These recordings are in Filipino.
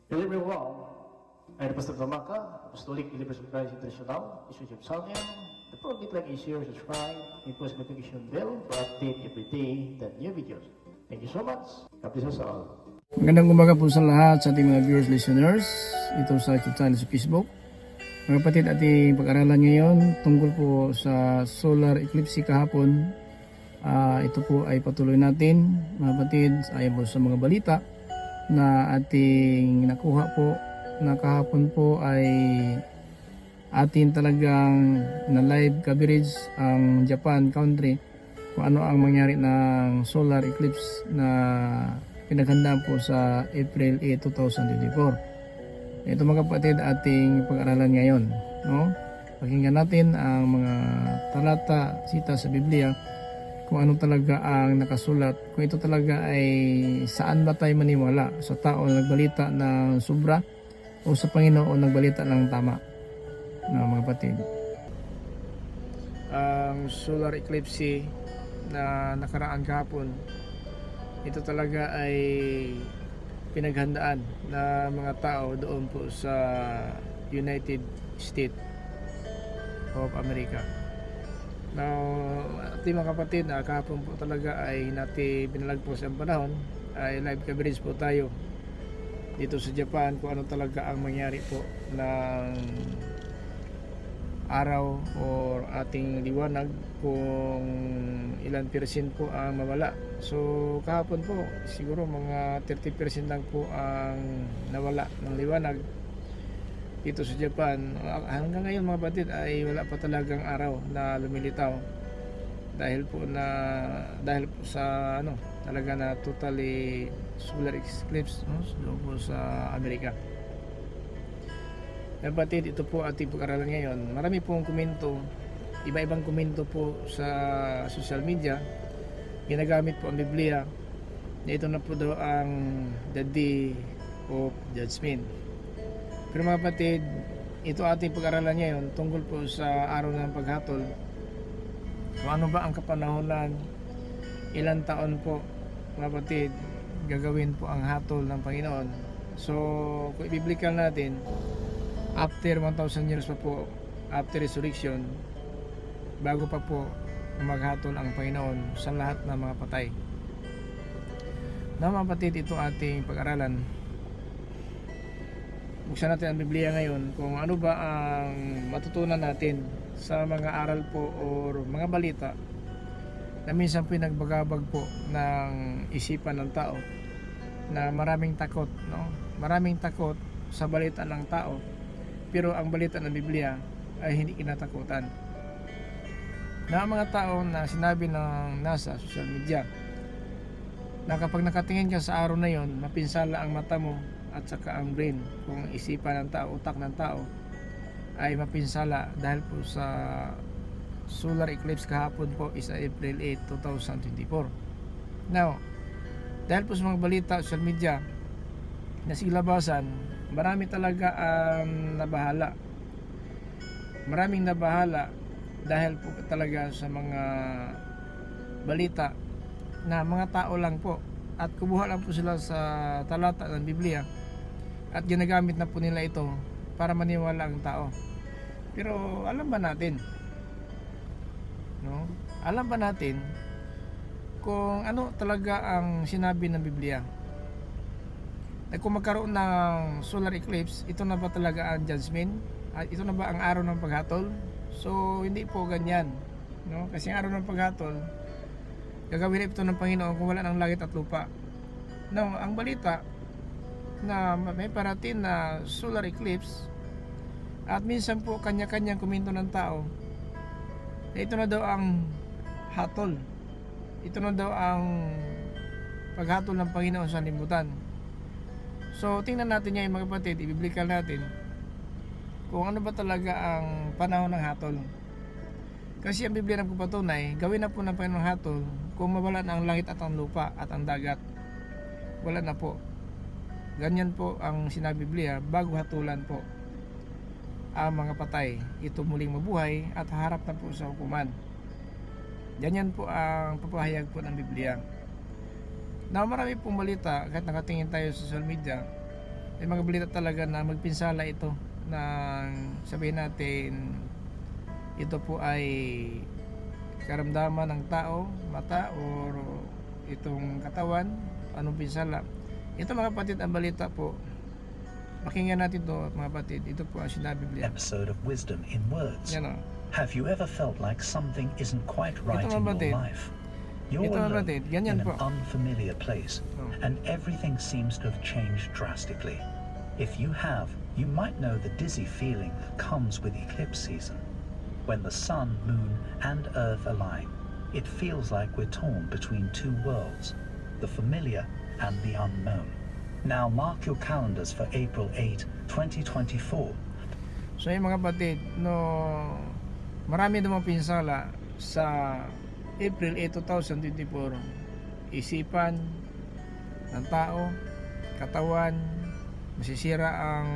Hello everyone, I'm Pastor Gamaka, Apostolic Believers of Christ International, Bishop Salmian. The program like is here, subscribe, and post notification bell for update every day the new videos. Thank you so much. God bless us all. Magandang umaga po sa lahat sa ating mga viewers, listeners. Ito sa YouTube channel sa Facebook. Mga kapatid, ating pag-aralan ngayon tungkol po sa solar eclipse kahapon. Ito po ay patuloy natin, mga kapatid, ayon po sa mga balita na ating nakuha po na kahapon po ay atin talagang na live coverage ang Japan country kung ano ang mangyari ng solar eclipse na pinaghandaan po sa April 8, 2024. Ito mga kapatid ating pag-aralan ngayon, no? Pakinggan natin ang mga talata, sita sa Biblia kung ano talaga ang nakasulat, kung ito talaga ay saan ba tayo maniwala, sa tao na nagbalita ng sobra o sa Panginoon nagbalita ng tama, no, mga kapatid. Ang solar eclipse na nakaraan kahapon, ito talaga ay pinaghandaan na mga tao doon po sa United States of America. Now, ating mga kapatid, kahapon po talaga ay natin binalagpo sa panahon, ay live coverage po tayo dito sa Japan kung ano talaga ang mangyari po ng araw or ating liwanag, kung ilan percent po ang mawala. So kahapon po siguro mga 30% lang po ang nawala ng liwanag dito sa Japan. Hanggang ngayon mga batid ay wala pa talagang araw na lumilitaw dahil po sa talaga na totally solar eclipse, no? So, po sa Amerika. Mga batid, ito po ating pag-aralan ngayon. Marami pong komento, iba-ibang komento po sa social media. Ginagamit po ang Biblia na ito na po daw ang the day of judgment. Pero mga kapatid, ito ating pag-aralan ngayon tungkol po sa araw ng paghatol. Kung ano ba ang kapanahonan, ilang taon po mga kapatid gagawin po ang hatol ng Panginoon. So kung i-biblical natin, after 1,000 years pa po, after resurrection, bago pa po maghatol ang Panginoon sa lahat ng mga patay. Na mga kapatid, ito ating pag-aralan. Buksan natin ang Biblia ngayon kung ano ba ang matutunan natin sa mga aral po o mga balita na minsan pinagbagabag po ng isipan ng tao, na maraming takot, no? Maraming takot sa balita ng tao, pero ang balita ng Biblia ay hindi kinatakutan. Na mga tao na sinabi ng nasa social media na kapag nakatingin ka sa araw na yon, mapinsala ang mata mo at saka ang brain, kung isipan ng tao, utak ng tao ay mapinsala dahil po sa solar eclipse kahapon po is April 8, 2024. Now, dahil po sa mga balita social media na silabasan, marami talaga ang nabahala. Maraming nabahala dahil po talaga sa mga balita na mga tao lang po, at kumuha lang po sila sa talata ng Biblia at ginagamit na po nila ito para maniwala ang tao. Pero alam ba natin, no? Alam ba natin kung ano talaga ang sinabi ng Biblia? Na kung magkaroon ng solar eclipse, ito na ba talaga ang judgment? At ito na ba ang araw ng paghatol? So hindi po ganyan, no? Kasi ang araw ng paghatol, gagawin ito ng Panginoon kung wala ng langit at lupa. No, ang balita na may parating na solar eclipse, at minsan po kanya-kanyang komento ng tao na ito na daw ang hatol, ito na daw ang paghatol ng Panginoon sa libutan. So tingnan natin yan mga kapatid, i-biblical natin kung ano ba talaga ang panahon ng hatol. Kasi ang Biblia na po patunay, gawin na po ng Panginoon hatol kung mawala na ang langit at ang lupa at ang dagat. Wala na po. Ganyan po ang sinabi Biblia, bago hatulan po ang mga patay, ito muling mabuhay at haharap na po sa hukuman. Ganyan po ang papahayag po ng Biblia. Na marami pong balita, kahit nakatingin tayo sa social media, May mga balita talaga na magpinsala ito ng sabihin natin ito po ay karamdaman ng tao, mata or itong katawan, anong pinsala. Ito mga kapatid, ang balita po, pakinggan natin to mga kapatid. Ito po ang sinabi Biblia. Episode of wisdom in words. Yan o. Have you ever felt like something isn't quite right Ito, in your mabatid. life? You're Ito, alone mabatid. in Ganyan an po. unfamiliar place, Oh. and everything seems to have changed drastically. If you have, you might know the dizzy feeling that comes with eclipse season. When the sun, moon, and earth align, it feels like we're torn between two worlds, the familiar and the unknown. Now mark your calendars for April 8, 2024. So yung mga kapatid, no, marami namang pinsala sa April 8, 2024. Isipan ng tao, katawan, masisira ang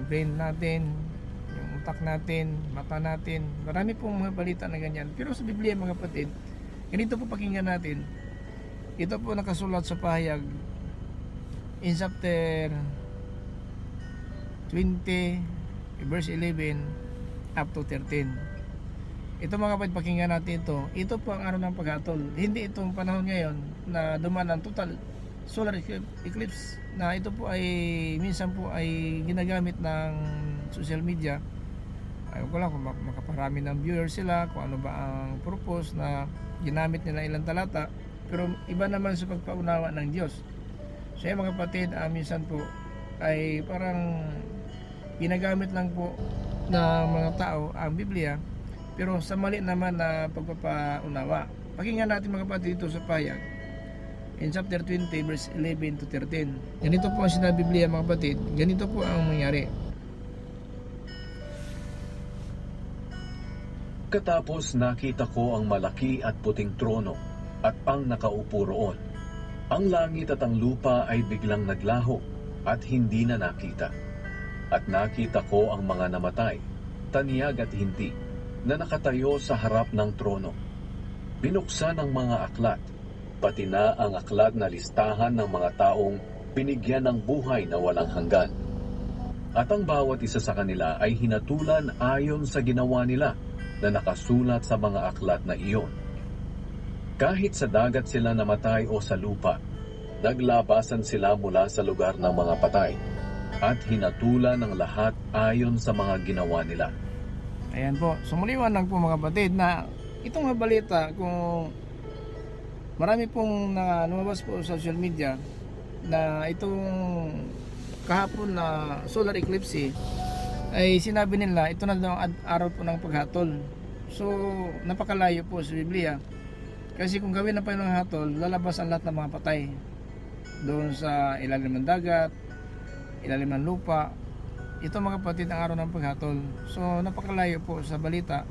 brain natin, yung utak natin, mata natin. Marami pong mga balita na ganyan. Pero sa Biblia mga kapatid, ganito po pakinggan natin. Ito po nakasulat sa pahayag in chapter 20 verse 11 up to 13. Ito mga kapatid, pakinggan natin ito. Ito po ang araw ng paghatol. Hindi itong panahon ngayon na dumaan ang total solar eclipse na ito po ay minsan po ay ginagamit ng social media. Ayaw ko lang kung makaparami ng viewers sila, kung ano ba ang purpose na ginamit nila ilang talata. Pero iba naman sa pagpaunawa ng Diyos. So yung mga kapatid, minsan po ay parang ginagamit lang po ng mga tao ang Biblia, pero sa mali naman na pagpapaunawa. Pakinggan natin mga kapatid dito sa pahayag in chapter 20 verse 11 to 13. Ganito po ang sinabi Biblia mga kapatid, ganito po ang mangyari. Katapos nakita ko ang malaki at puting trono at ang nakaupo roon. Ang langit at ang lupa ay biglang naglaho at hindi na nakita. At nakita ko ang mga namatay, taniyag at hindi, na nakatayo sa harap ng trono. Binuksan ang mga aklat, pati na ang aklat na listahan ng mga taong binigyan ng buhay na walang hanggan. At ang bawat isa sa kanila ay hinatulan ayon sa ginawa nila na nakasulat sa mga aklat na iyon. Kahit sa dagat sila namatay o sa lupa, naglabasan sila mula sa lugar ng mga patay at hinatulan ng lahat ayon sa mga ginawa nila. Ayan po, sumuliwan lang po mga kapatid na itong mga balita, kung marami pong lumabas po sa social media na itong kahapon na solar eclipse ay sinabi nila ito na daw ang araw po ng paghatol. So napakalayo po sa Biblia, kasi kung gawin na pa yung hatol, lalabas ang lahat ng mga patay doon sa ilalim ng dagat, ilalim ng lupa. Ito mga kapatid ang araw ng paghatol. So napakalayo po sa balita,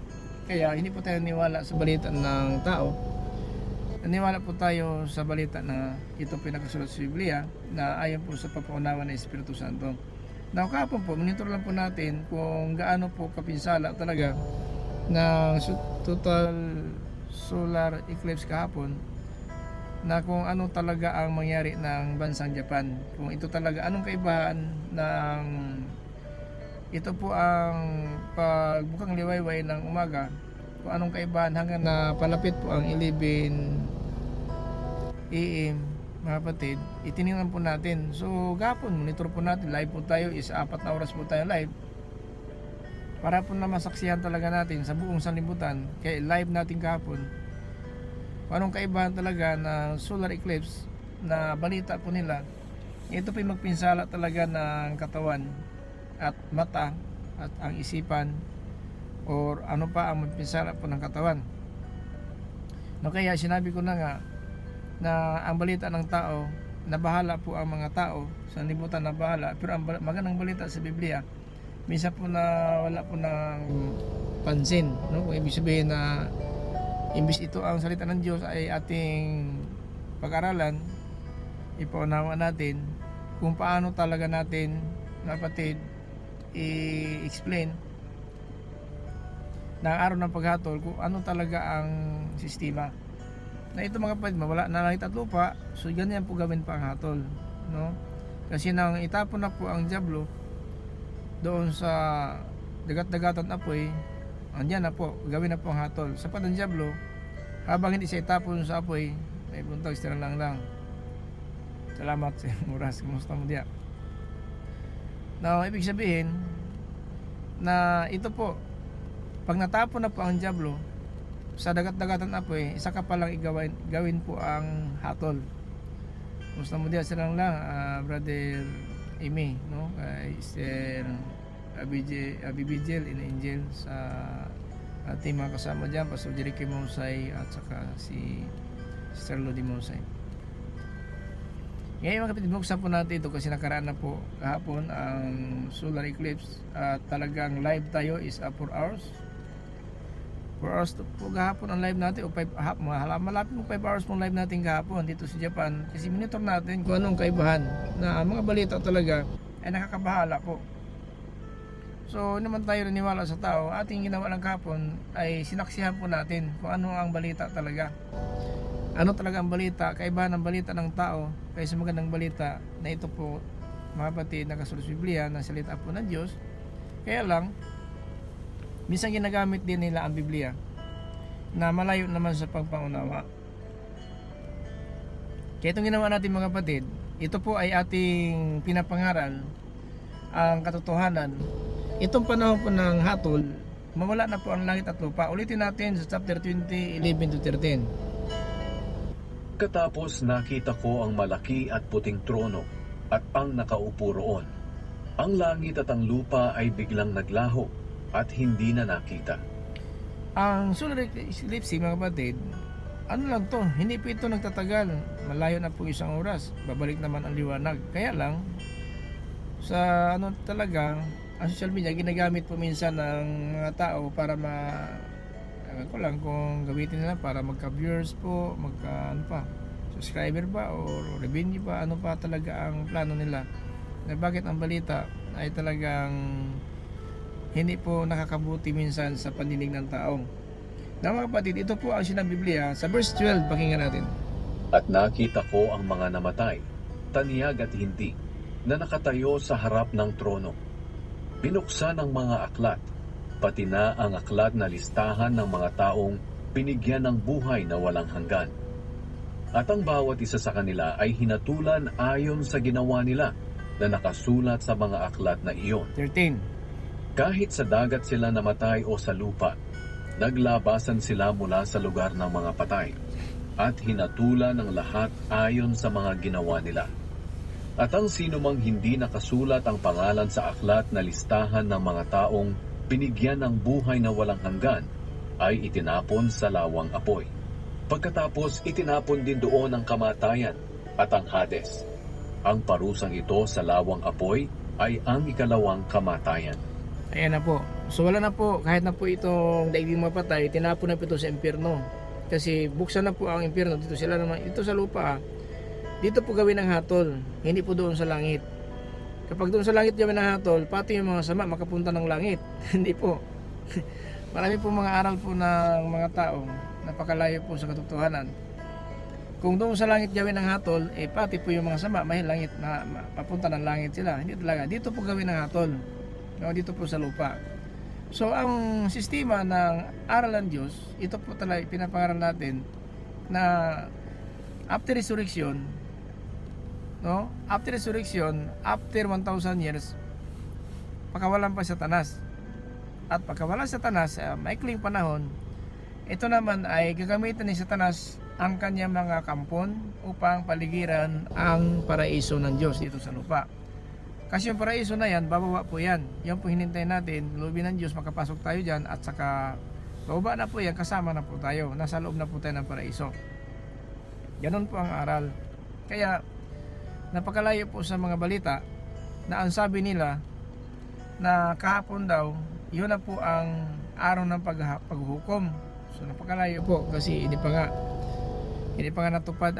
kaya hindi po tayo niwala sa balita ng tao. Naniwala po tayo sa balita na ito pinakasulat sa Biblia na ayon po sa papaunawa ng Espiritu Santo. Now kahapon po, monitor lang po natin kung gaano po kapinsala talaga ng total solar eclipse kahapon, na kung ano talaga ang mangyari ng bansang Japan. Kung ito talaga, anong kaibahan ng ito po ang pagbukang liwayway ng umaga, kung anong kaibahan hanggang na palapit po ang 11 AM mga kapatid, itiningnan po natin. So gapon, monitor po natin, live po tayo, is 4 na oras po tayo live para po na masaksihan talaga natin sa buong sanlibutan. Kaya live natin kahapon kung anong kaibahan talaga na solar eclipse na balita po nila. Ito po yung magpinsala talaga ng katawan at mata at ang isipan, or ano pa ang magpinsala po ng katawan. No, kaya sinabi ko na nga na ang balita ng tao, na bahala po ang mga tao sa libutan na bahala, pero ang magandang balita sa Biblia minsan po na wala po ng pansin, no? Kung ibig sabihin na imbis ito ang salita ng Diyos ay ating pag-aralan, ipaunawa natin kung paano talaga natin, kapatid, i-explain na araw ng paghatol, kung ano talaga ang sistema. Na ito mga kapatid, mawala na langit at lupa, so ganyan po gawin pa ang hatol, no? Kasi nang itapon na po ang Diablo doon sa dagat-dagatan apoy, andyan na po, gawin na po ang hatol. Sa ng Diablo, habang hindi siya itapon sa apoy, may buntag sila lang. Salamat sa Muras, kumusta mo diya? Now, ibig sabihin na ito po, pag natapon na po ang Diablo sa dagat-dagatan apoy, isa ka palang gawin po ang hatol. Kumusta mo diya? Sila lang, Brother Amy, no? Sir Abibigel in Angel sa ating mga kasama dyan, Pastor Jericho Mosay at saka si Sister Lodi Mosay. Ngayon mga kapatid, buksan po natin ito kasi nakaraan na po kahapon ang solar eclipse at talagang live tayo is 4 hours. 4 hours po kahapon ang live natin o malapit mo 5 hours pong live natin kahapon dito sa Japan kasi monitor natin kung anong kaibahan na mga balita talaga ay nakakabahala po. So naman tayo naniwala sa tao, ating ginawa lang kahapon ay sinaksihan po natin kung ano ang balita talaga. Ano talaga ang balita, kaibahan ng balita ng tao kaysa magandang balita na ito po mga kapatid nakasulat sa Biblia na salita po ng Diyos. Kaya lang minsan ginagamit din nila ang Biblia na malayo naman sa pagpangunawa. Kaya itong ginawa natin mga kapatid, ito po ay ating pinapangaral ang katotohanan. Itong panahon po ng hatol, mawala na po ang langit at lupa. Ulitin natin sa chapter 20, 11 to 13. Katapos nakita ko ang malaki at puting trono at ang nakaupo roon. Ang langit at ang lupa ay biglang naglaho at hindi na nakita. Ang solar eclipse mga kapatid, ano lang to, hindi po ito nagtatagal. Malayo na po isang oras, babalik naman ang liwanag. Kaya lang, sa ano talaga, ang social media ginagamit po minsan ng mga tao para ko lang kung gamitin nila para magka-viewers po, subscriber ba o revenue ba, ano pa talaga ang plano nila. Na bakit ang balita ay talagang hindi po nakakabuti minsan sa paninig ng taong. Na mga kapatid, ito po ang sinang Biblia sa verse 12, pakinggan natin. At nakita ko ang mga namatay, taniyag at hindi, na nakatayo sa harap ng trono. Binuksan ang mga aklat, pati na ang aklat na listahan ng mga taong binigyan ng buhay na walang hanggan. At ang bawat isa sa kanila ay hinatulan ayon sa ginawa nila na nakasulat sa mga aklat na iyon. 13. Kahit sa dagat sila namatay o sa lupa, naglabasan sila mula sa lugar ng mga patay at hinatulan ng lahat ayon sa mga ginawa nila. At ang sinumang hindi nakasulat ang pangalan sa aklat na listahan ng mga taong binigyan ng buhay na walang hanggan ay itinapon sa lawang apoy. Pagkatapos itinapon din doon ang kamatayan at ang Hades. Ang parusang ito sa lawang apoy ay ang ikalawang kamatayan. Ayan na po. So wala na po, kahit na po itong daigdig mapatay, tinapon na po ito sa impyerno. Kasi buksan na po ang impyerno, dito sila naman, ito sa lupa. Dito po gawin ang hatol, hindi po doon sa langit. Kapag doon sa langit gawin ang hatol, pati yung mga sama makapunta ng langit. Hindi po. Marami po mga aral po ng mga tao, napakalayo po sa katotohanan. Kung doon sa langit gawin ang hatol, pati po yung mga sama, may langit na papunta ng langit sila. Hindi talaga. Dito po gawin ang hatol. No, dito po sa lupa. So, ang sistema ng aral ng Diyos, ito po talaga pinapangaral natin na after resurrection, no? After resurrection, after 1,000 years, pakawalan pa Satanas. At pagkawala Satanas sa maikling panahon, ito naman ay gagamitan ni Satanas ang kanyang mga kampon upang paligiran ang paraiso ng Diyos dito sa lupa. Kasi yung paraiso na yan, bababa po yan. Yan po hinintay natin, loobin ng Diyos, makapasok tayo dyan at saka bababa na po yan, kasama na po tayo. Nasa loob na po tayo ng paraiso. Ganon po ang aral. Kaya napakalayo po sa mga balita na ang sabi nila na kahapon daw, yun na po ang araw ng paghuhukom. So napakalayo po kasi hindi pa nga natupad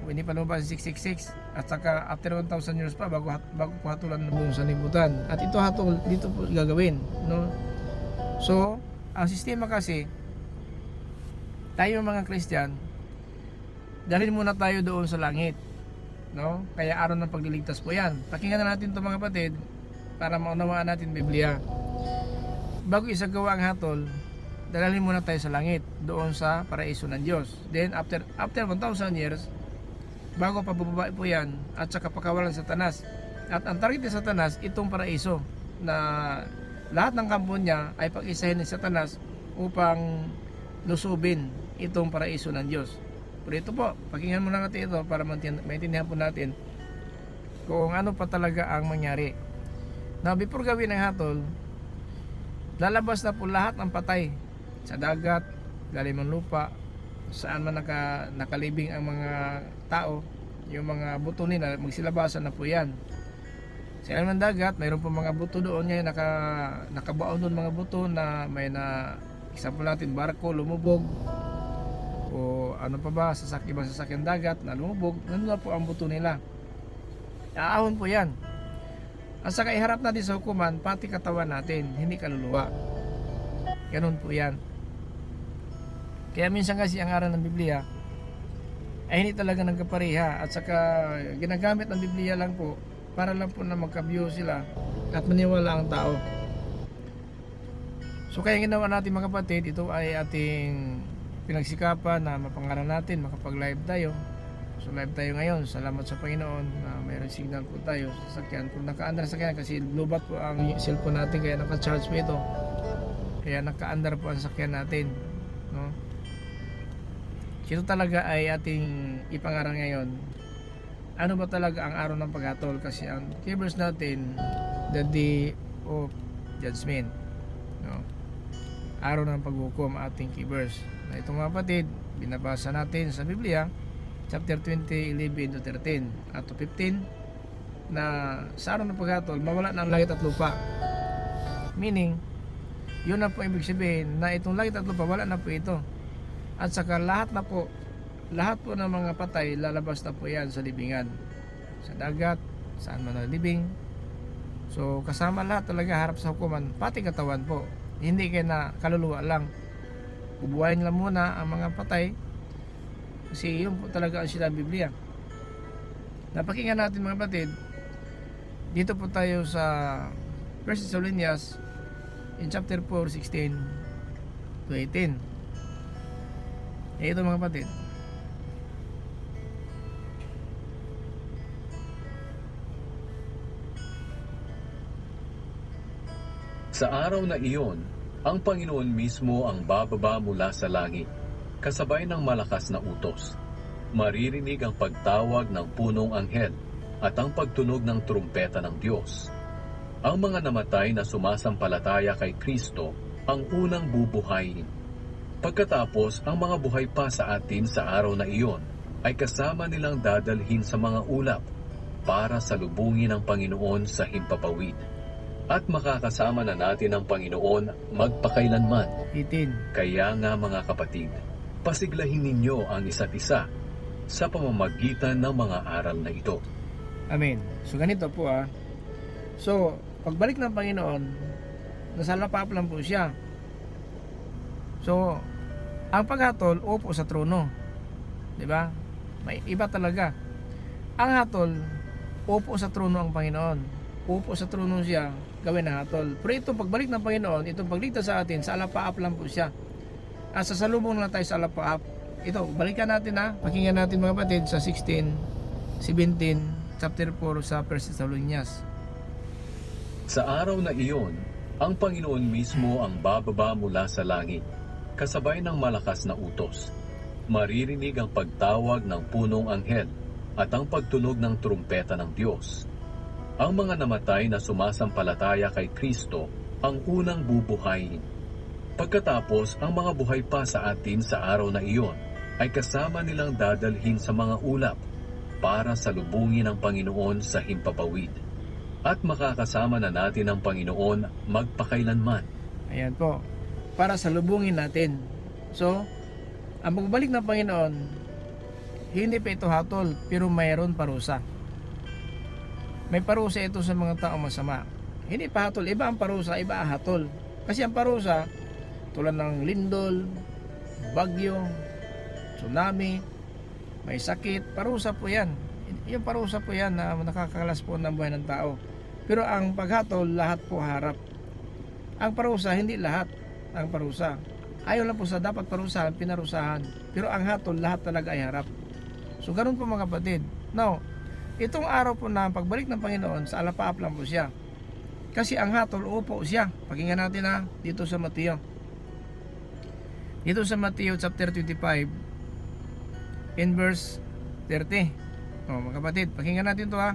hindi pa lumabas 666 at saka after 1,000 years pa bago po hatulan ng buong sanlibutan. At ito hatol dito po gagawin, no? So ang sistema kasi, tayo mga Christian, dalhin muna tayo doon sa langit. no? Kaya araw ng pagliligtas po yan. Pakinggan na natin ito mga kapatid para maunawaan natin Biblia. Bago isagawa ang hatol, dalalhin muna tayo sa langit, doon sa paraiso ng Diyos. Then after 1,000 years, bago pababa po yan, at saka pakawalan sa Satanas. At ang target ni Satanas, itong paraiso, na lahat ng kampo niya ay pag-isahin ni Satanas upang lusubin itong paraiso ng Diyos. Pero ito po, pakinggan muna natin ito para maintindihan po natin kung ano pa talaga ang mangyari. Now, before gawin ang hatol, lalabas na po lahat ng patay sa dagat, lalim ng lupa, saan man nakalibing ang mga tao, yung mga buto nila, magsilabasan na po yan. Sa ilalim ng dagat, mayroon po mga buto doon ngayon, nakabaon doon mga buto na may na, example natin, barko, lumubog, o ano pa ba, ibang sasakyan dagat na lumubog, nandun na po ang buto nila. Aahon po yan. Ang saka iharap natin sa hukuman, pati katawan natin, hindi kaluluwa. Ganun po yan. Kaya minsan kasi ang aral ng Biblia ay hindi talaga nagkapareha, at saka ginagamit ng Biblia lang po para lang po na magka-view sila at maniwala ang tao. So kaya ginawa natin mga kapatid, ito ay ating pinagsikapan na mapangaral natin, makapag-live tayo. So live tayo ngayon, salamat sa Panginoon na mayroong signal po tayo sa sakyan. Kung naka-under sa sakyan, kasi low-bat po ang cellphone natin, kaya naka-charge po ito. Kaya naka-under po ang sakyan natin, no? Ito talaga ay ating ipangaral ngayon. Ano ba talaga ang araw ng paghatol? Kasi ang keywords natin, the day of judgment, no? Araw ng paghukom, ating keywords. Na itong mga kapatid, binabasa natin sa Biblia, chapter 20, 11 to 13 at to 15, na sa araw ng paghatol, mawala na ang langit at lupa. Meaning, yun na po ibig sabihin na itong langit at lupa, wala na po ito. At saka lahat po ng mga patay, lalabas na po yan sa libingan, sa dagat, saan man nalibing. So kasama lahat talaga harap sa hukuman, pati katawan po. Hindi kayo na kaluluwa lang. Bubuhayin lang muna ang mga patay, kasi yun po talaga ang sila Biblia. Napakinggan natin mga kapatid, dito po tayo sa 1 Thessalonians in chapter 4, 16 to 18. Ito mga kapatid, Sa araw na iyon, ang Panginoon mismo ang bababa mula sa langit, kasabay ng malakas na utos. Maririnig ang pagtawag ng punong anghel at ang pagtunog ng trumpeta ng Diyos. Ang mga namatay na sumasampalataya kay Kristo ang unang bubuhayin. Pagkatapos, ang mga buhay pa sa atin sa araw na iyon ay kasama nilang dadalhin sa mga ulap para salubungin ang Panginoon sa himpapawid. At makakasama na natin ang Panginoon magpakailanman. 18. Kaya nga mga kapatid, pasiglahin ninyo ang isa't isa sa pamamagitan ng mga aral na ito. Amen. So ganito po So, pagbalik ng Panginoon, nasa lapap lang po siya. So, ang paghatol, upo sa trono. 'Di ba? May iba talaga. Ang hatol, upo sa trono ang Panginoon. Upo sa trono siya, gawin ang hatol. Pero itong pagbalik ng Panginoon, itong pagligtas sa atin, sa alapaap lang po siya. Sa salubong lang tayo sa alapaap. Ito, balikan natin Pakinggan natin mga kapatid sa 16, 17, chapter 4 sa 1 Thessalonians. Sa araw na iyon, ang Panginoon mismo ang bababa mula sa langit, kasabay ng malakas na utos. Maririnig ang pagtawag ng punong anghel at ang pagtunog ng trumpeta ng Diyos. Ang mga namatay na sumasampalataya kay Kristo ang unang bubuhayin. Pagkatapos, ang mga buhay pa sa atin sa araw na iyon ay kasama nilang dadalhin sa mga ulap para salubungin ang Panginoon sa himpapawid. At makakasama na natin ang Panginoon magpakailanman. Ayan po, para salubungin natin. So, ang pagbalik ng Panginoon, hindi pa ito hatol, pero mayroon parusa. May parusa ito sa mga taong masama. Hindi pa hatol, iba ang parusa, iba ang hatol. Kasi ang parusa, tulad ng lindol, bagyo, tsunami, may sakit, parusa po yan. Yung parusa po yan na nakakalas po ng buhay ng tao. Pero ang paghatol, lahat po harap. Ang parusa, hindi lahat ang parusa. Ayaw lang po sa dapat parusahan, pinarusahan. Pero ang hatol, lahat talaga ay harap. So ganun po mga kapatid. Now, itong araw po na pagbalik ng Panginoon, sa alapaap lang po siya. Kasi ang hatol, upo siya. Pakinggan natin ha, dito sa Mateo. Dito sa Mateo chapter 25, in verse 30. Mga kapatid, pakinggan natin to ha.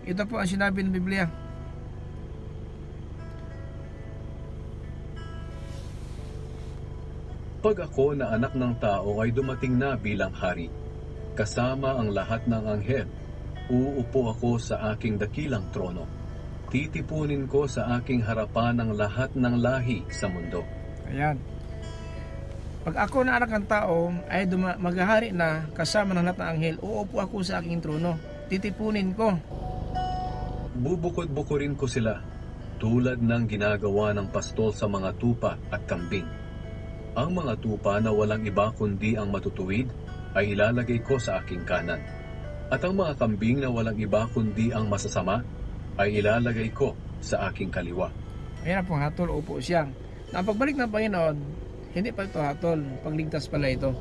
Ito po ang sinabi ng Biblia. Pag ako na anak ng tao ay dumating na bilang hari, kasama ang lahat ng anghel, uupo ako sa aking dakilang trono. Titipunin ko sa aking harapan ang lahat ng lahi sa mundo. Ayan. Pag ako na anak ng tao ay maghahari na kasama ng lahat ng anghel, uupo ako sa aking trono. Titipunin ko. Bubukod-bukurin ko sila, tulad ng ginagawa ng pastol sa mga tupa at kambing. Ang mga tupa na walang iba kundi ang matutuwid ay ilalagay ko sa aking kanan. At ang mga kambing na walang iba kundi ang masasama ay ilalagay ko sa aking kaliwa. Ayan po, hatol, upo siya. Na ang pagbalik ng Panginoon, hindi pa ito hatol, pagligtas pala ito.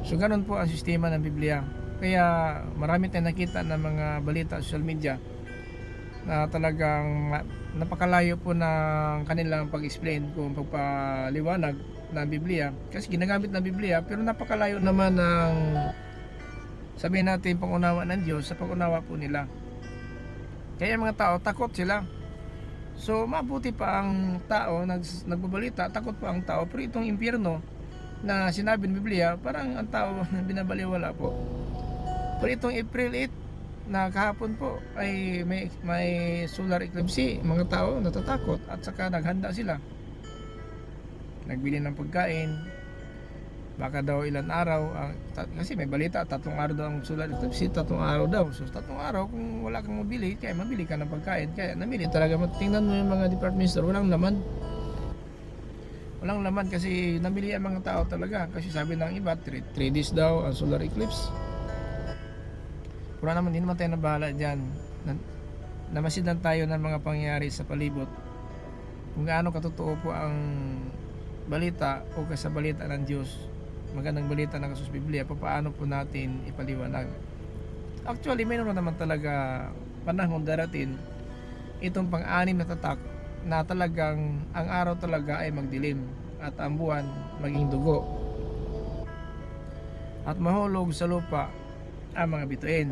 So ganun po ang sistema ng Biblia. Kaya marami tayong nakita ng mga balita sa social media na talagang napakalayo po ng kanilang pag-explain kung pagpaliwanag ng Biblia. Kasi ginagamit ng Biblia pero napakalayo naman ng sabihin natin pangunawa ng Diyos sa pangunawa po nila. Kaya mga tao takot sila. So mabuti pa ang tao nagbabalita, takot pa ang tao, pero itong impyerno na sinabi ng Biblia, parang ang tao binabaliwala po. Pero itong April 8 na kahapon po ay may solar eclipse, mga tao natatakot at saka naghanda sila. Nagbili ng pagkain, baka daw ilan araw, kasi may balita, 3 araw daw ang solar eclipse, 3 araw daw. So 3 araw, kung wala kang mabili, kaya mabili ka ng pagkain. Kaya namili talaga, tingnan mo yung mga department store, walang laman. Walang laman kasi namili ang mga tao talaga. Kasi sabi ng iba, 3 days daw ang solar eclipse. Wala naman, hindi naman tayo nabahala dyan. Namasidan tayo ng mga pangyayari sa palibot. Kung gaano katotoo po ang balita o sa balita ng Diyos, magandang balita ng kasus Biblia, paano po natin ipaliwanag. Actually, mayroon naman talaga panahon darating itong pang-anim na tatak na talagang ang araw talaga ay magdilim at ang buwan maging dugo at mahulog sa lupa ang mga bituin.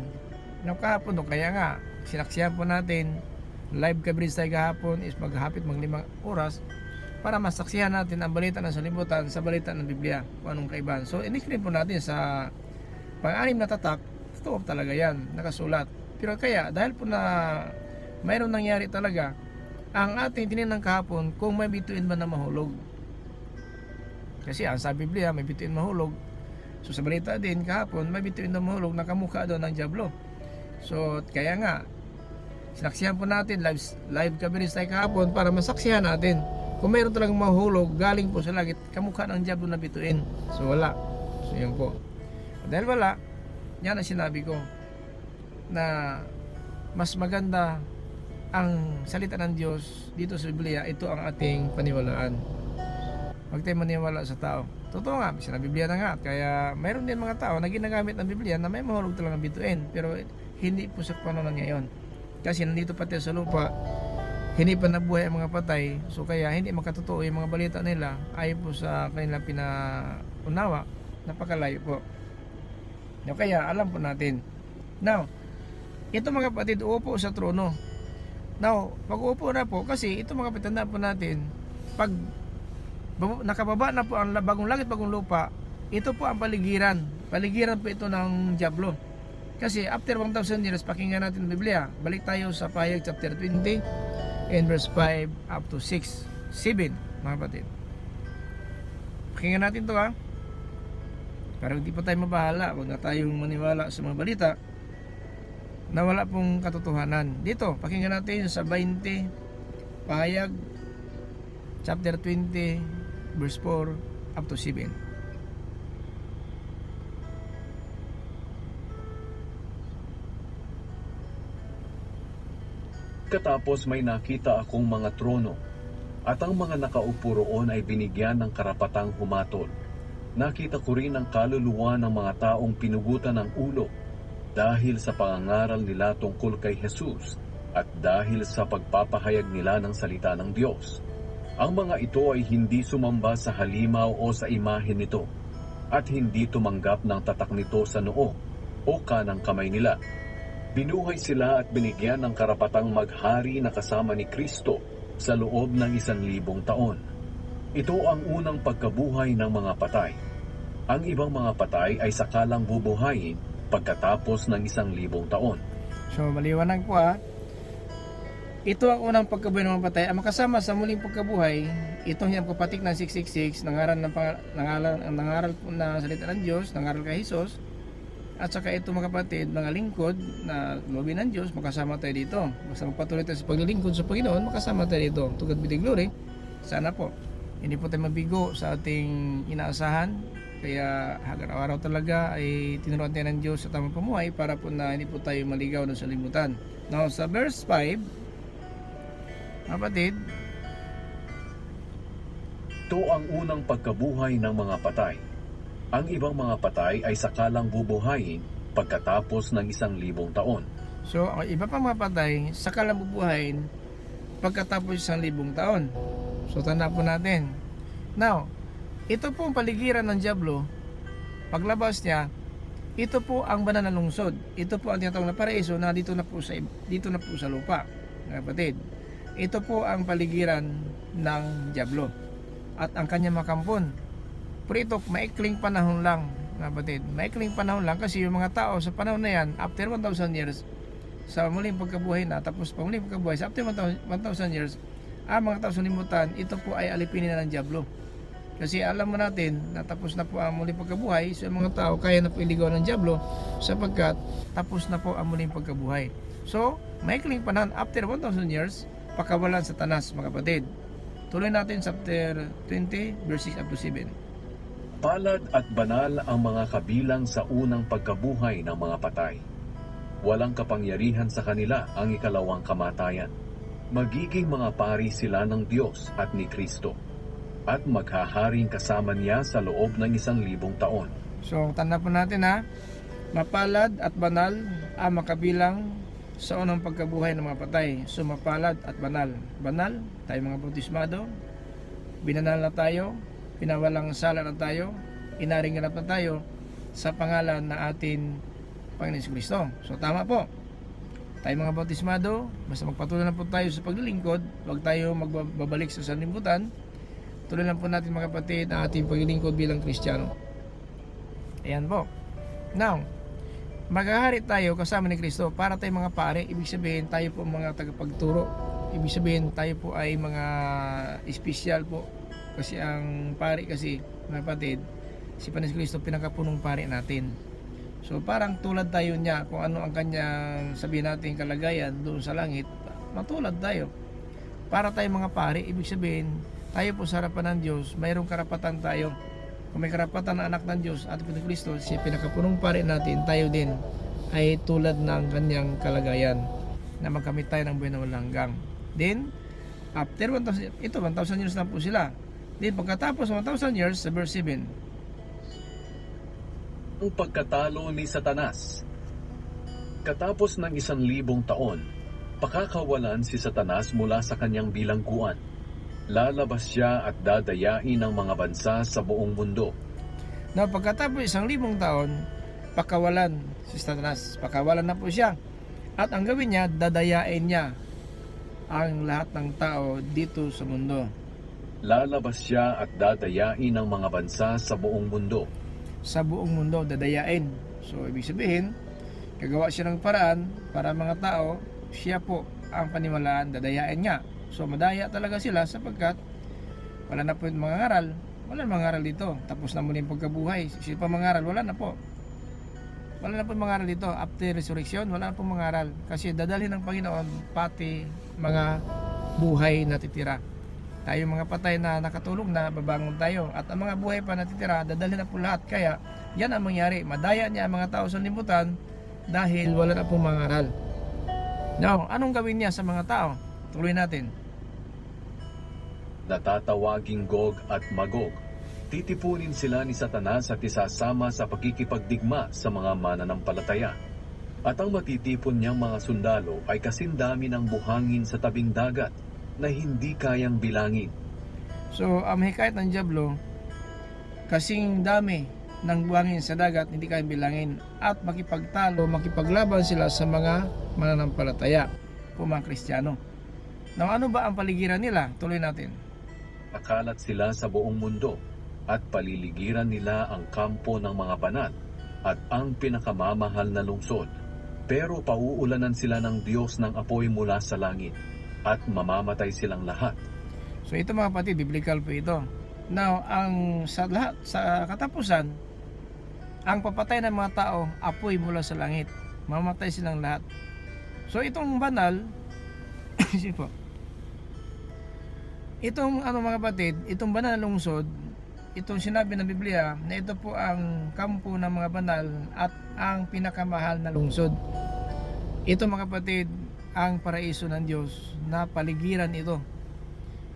Kahapon, kaya nga sinaksihan po natin, live coverage tayo kahapon is maghapit 5 oras para masaksihan natin ang balita ng salibutan sa balita ng Biblia, kung anong kaibahan. So in-explain po natin sa pang-anim na tatak, totoo talaga yan, nakasulat. Pero kaya, dahil po na mayroon nangyari talaga, ang ating tinignan kahapon kung may bituin ba na mahulog. Kasi ang sa Biblia, may bituin mahulog. So sa balita din kahapon, may bituin na mahulog, nakamukha doon ng Diablo. So kaya nga, sinaksihan po natin, live coverage tayo kahapon para masaksihan natin kung mayroon talagang mahulog galing po sa langit, kamukha ng Diablo na bituin. So wala. So yun po. Dahil wala, yan ang sinabi ko na mas maganda ang salita ng Diyos dito sa Biblia. Ito ang ating paniwalaan. Huwag tayong maniwala sa tao. Totoo nga, sa Biblia na nga. Kaya mayroon din mga tao na ginagamit ng Biblia na may mahulog talagang bituin, pero hindi po sa panahon ngayon. Kasi nandito pati sa lupa, hindi pa nabuhay ang mga patay, so kaya hindi makatotoo yung mga balita nila ayon po sa kanilang pinaunawa, napakalayo po. Kaya alam po natin. Now, ito mga kapatid, uupo sa trono. Now, pag uupo na po, kasi ito mga kapatid, tandaan po natin, pag nakababa na po ang bagong langit, bagong lupa, ito po ang paligiran. Paligiran po ito ng Diablo. Kasi after 1,000 years, pakinggan natin ang Biblia. Balik tayo sa Pahayag chapter 20, in verse 5 up to 6, 7, mga kapatid. Pakinggan natin to ha. Para hindi pa tayo mabahala, huwag na tayong maniwala sa mga balita na wala pong katotohanan. Dito, pakinggan natin sa 20, Pahayag chapter 20, verse 4 up to 7. Pagkatapos may nakita akong mga trono, at ang mga nakaupo roon ay binigyan ng karapatang humatol. Nakita ko rin ang kaluluwa ng mga taong pinugutan ng ulo dahil sa pangangaral nila tungkol kay Jesus at dahil sa pagpapahayag nila ng salita ng Diyos. Ang mga ito ay hindi sumamba sa halimaw o sa imahen nito at hindi tumanggap ng tatak nito sa noo o kanang kamay nila. Binuhay sila at binigyan ng karapatang maghari na kasama ni Kristo sa loob ng 1,000 taon. Ito ang unang pagkabuhay ng mga patay. Ang ibang mga patay ay sakalang bubuhayin pagkatapos ng 1,000 taon. So maliwanag po ito ang unang pagkabuhay ng mga patay. Ang makasama sa muling pagkabuhay, ito yung kapatik ng 666, nangaral po na salita ng Diyos, nangaral kay Jesus. At saka ito mga kapatid, mga lingkod na loobin ng Diyos, makasama tayo dito. Basta magpatuloy tayo sa paglilingkod sa Panginoon, makasama tayo dito. To God be the glory. Sana po, hindi po tayo mabigo sa ating inaasahan. Kaya hanggang araw talaga ay tinuruan tayo ng Diyos sa tamang pamuhay para po na hindi po tayo maligaw sa limutan. Now sa verse 5, kapatid, ito ang unang pagkabuhay ng mga patay. Ang ibang mga patay ay sakalang bubuhayin pagkatapos ng 1,000 taon. so ang iba pang mga patay sakalang bubuhayin pagkatapos 1,000 taon. So tanda po natin. Now, ito po ang paligiran ng Diablo. Paglabas niya, ito po ang banal na lungsod. Ito po ang tinatawag na paraiso na dito na po sa lupa. Mga kapatid, ito po ang paligiran ng Diablo at ang kanyang makampon. Pero ito, maikling panahon lang, mga kapatid. Maikling panahon lang kasi yung mga tao sa panahon na yan, after 1,000 years, sa muling pagkabuhay na, tapos pang muling pagkabuhay, sa after 1,000 years, ang mga tao sa limutan, ito po ay alipinin na ng Diablo. Kasi alam mo natin, natapos na po ang muling pagkabuhay, so yung mga tao kaya na po iligaw ng Diablo sapagkat tapos na po ang muling pagkabuhay. So, maikling panahon, after 1,000 years, pakawalan sa Satanas, mga kapatid. Tuloy natin sa chapter 20, verse 6 up to 7. Palad at banal ang mga kabilang sa unang pagkabuhay ng mga patay. Walang kapangyarihan sa kanila ang ikalawang kamatayan. Magiging mga pari sila ng Diyos at ni Kristo, at maghaharing kasama niya sa loob ng 1,000 taon. So, tanda po natin mapalad at banal ang makabilang sa unang pagkabuhay ng mga patay. So, mapalad at banal. Banal, tayo mga bautismado, binanal na tayo, pinawalang sala na tayo, inaring ganap na tayo sa pangalan na atin Panginoon Kristo. So tama po, tayo mga bautismado, basta magpatuloy na po tayo sa paglilingkod, huwag tayo magbabalik sa sanlibutan. Tuloy lang po natin mga kapatid ang ating paglilingkod bilang Kristiyano. Ayan po. Now, maghahari tayo kasama ni Kristo para tayo mga pare. Ibig sabihin tayo po mga tagapagturo. Ibig sabihin tayo po ay mga espesyal po. Kasi ang pari kasi, mga kapatid, si Panginoon Kristo pinakapunong pari natin. So parang tulad tayo niya, kung ano ang kanyang sabihin natin kalagayan doon sa langit, matulad tayo. Para tayo mga pari, ibig sabihin, tayo po sa harapan ng Diyos, mayroong karapatan tayo. Kung may karapatan na anak ng Diyos at Panginoon Kristo, siya pinakapunong pari natin, tayo din ay tulad ng kanyang kalagayan na magkamit tayo ng buhay na walang hanggang. Then, after 1,000 years na po sila. Then pagkatapos ng 1,000 years, sa verse 7, Ang pagkatalo ni Satanas. Katapos ng 1,000 taon, pakakawalan si Satanas mula sa kanyang bilangguan. Lalabas siya at dadayain ang mga bansa sa buong mundo. na pagkatapos 1,000 taon, pakawalan si Satanas. Pakawalan na po siya. At ang gawin niya, dadayain niya ang lahat ng tao dito sa mundo. Lalabas siya at dadayain ang mga bansa sa buong mundo. Sa buong mundo, dadayain. So, ibig sabihin, gagawa siya ng paraan para mga tao, siya po ang paniwalaan, dadayain niya. So, madaya talaga sila sapagkat wala na po yung mga ngaral. Wala na mga ngaral dito. Tapos na muli yung pagkabuhay. Sino pa mga ngaral? Wala na po. Wala na po mga ngaral dito. After resurrection, wala na po mga ngaral. Kasi dadalhin ng Panginoon pati mga buhay na titira. Tayo mga patay na nakatulog na, babangon tayo. At ang mga buhay pa natitira, dadalhin na po lahat. Kaya, yan ang mangyari. Madaya niya ang mga tao sa limutan dahil wala na pong mga ngaral. Now, anong gawin niya sa mga tao? Tuloy natin. Natatawaging Gog at Magog. Titipunin sila ni Satanas at isasama sa pakikipagdigma sa mga mananampalataya. At ang matitipon niyang mga sundalo ay kasindami ng buhangin sa tabing dagat na hindi kayang bilangin. So, ang hikayat ng Diablo, kasing dami ng buhangin sa dagat, hindi kayang bilangin, at makipagtalo, makipaglaban sila sa mga mananampalataya o mga Kristiyano. Now, ano ba ang paligiran nila? Tuloy natin. Nakalat sila sa buong mundo at paliligiran nila ang kampo ng mga banal at ang pinakamamahal na lungsod. Pero pauulanan sila ng Diyos ng apoy mula sa langit at mamamatay silang lahat. So, ito mga kapatid, biblical po ito. Now, sa lahat, sa katapusan, ang papatay ng mga tao, apoy mula sa langit. Mamatay silang lahat. So, itong banal, po, itong mga kapatid, itong banal na lungsod, itong sinabi ng Biblia na ito po ang kampo ng mga banal at ang pinakamahal na lungsod. Ito mga kapatid, ang paraiso ng Diyos na paligiran ito.